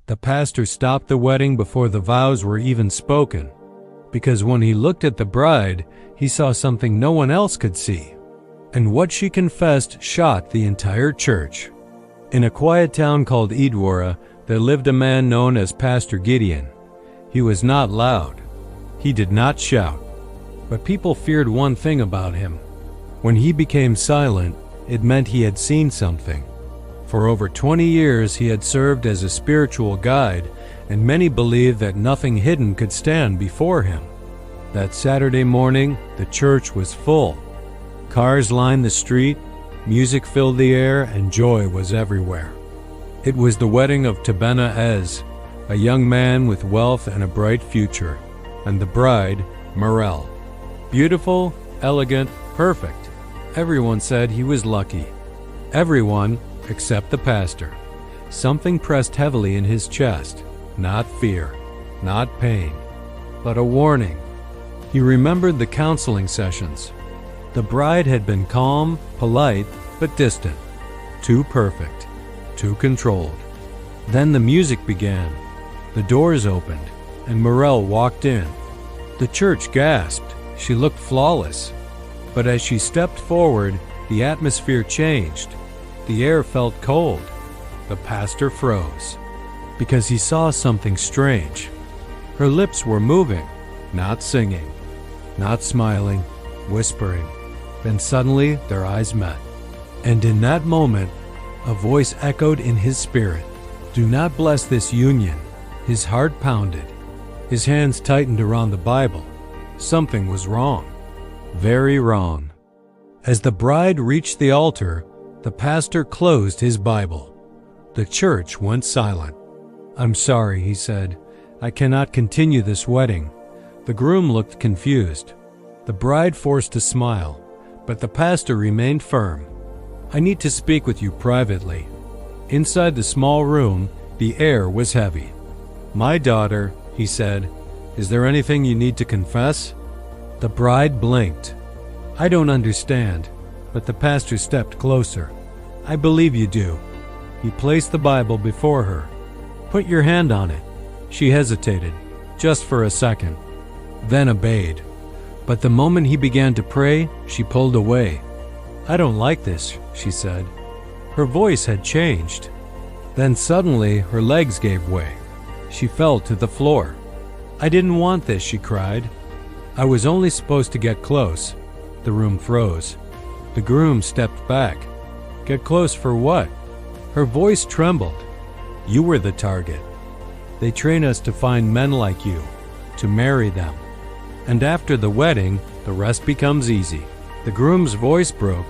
The pastor stopped the wedding before the vows were even spoken, because when he looked at the bride, he saw something no one else could see. And what she confessed shocked the entire church. In a quiet town called Edwora, there lived a man known as Pastor Gideon. He was not loud. He did not shout. But people feared one thing about him. When he became silent, it meant he had seen something. For over 20 years, he had served as a spiritual guide, and many believed that nothing hidden could stand before him. That Saturday morning, the church was full. Cars lined the street, music filled the air, and joy was everywhere. It was the wedding of Tabena Ez, a young man with wealth and a bright future, and the bride, Morel. Beautiful, elegant, perfect. Everyone said he was lucky. Everyone except the pastor. Something pressed heavily in his chest, not fear, not pain, but a warning. He remembered the counseling sessions. The bride had been calm, polite, but distant. Too perfect, too controlled. Then the music began. The doors opened, and Morel walked in. The church gasped. She looked flawless. But as she stepped forward, the atmosphere changed. The air felt cold. The pastor froze, because he saw something strange. Her lips were moving, not singing, not smiling, whispering. Then suddenly their eyes met. And in that moment, a voice echoed in his spirit. Do not bless this union. His heart pounded. His hands tightened around the Bible. Something was wrong. Very wrong. As the bride reached the altar, the pastor closed his Bible. The church went silent. I'm sorry, he said. I cannot continue this wedding. The groom looked confused. The bride forced a smile, but the pastor remained firm. I need to speak with you privately. Inside the small room, the air was heavy. My daughter, he said, is there anything you need to confess? The bride blinked. I don't understand, but the pastor stepped closer. I believe you do. He placed the Bible before her. Put your hand on it. She hesitated, just for a second, then obeyed. But the moment he began to pray, she pulled away. I don't like this, she said. Her voice had changed. Then suddenly her legs gave way. She fell to the floor. I didn't want this, she cried. I was only supposed to get close. The room froze. The groom stepped back. Get close for what? Her voice trembled. You were the target. They train us to find men like you, to marry them. And after the wedding, the rest becomes easy. The groom's voice broke.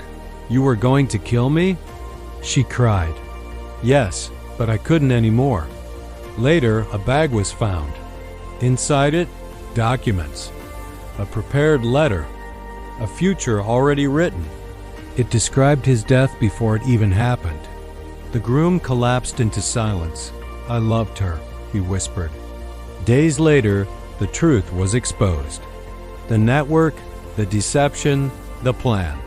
You were going to kill me? She cried. Yes, but I couldn't anymore. Later, a bag was found. Inside it, documents. A prepared letter. A future already written. It described his death before it even happened. The groom collapsed into silence. I loved her, he whispered. Days later, the truth was exposed. The network, the deception, the plan.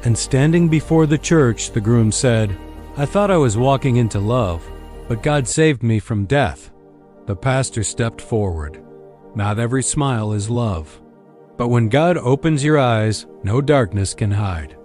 And standing before the church, the groom said, I thought I was walking into love, but God saved me from death. The pastor stepped forward. Not every smile is love. But when God opens your eyes, no darkness can hide.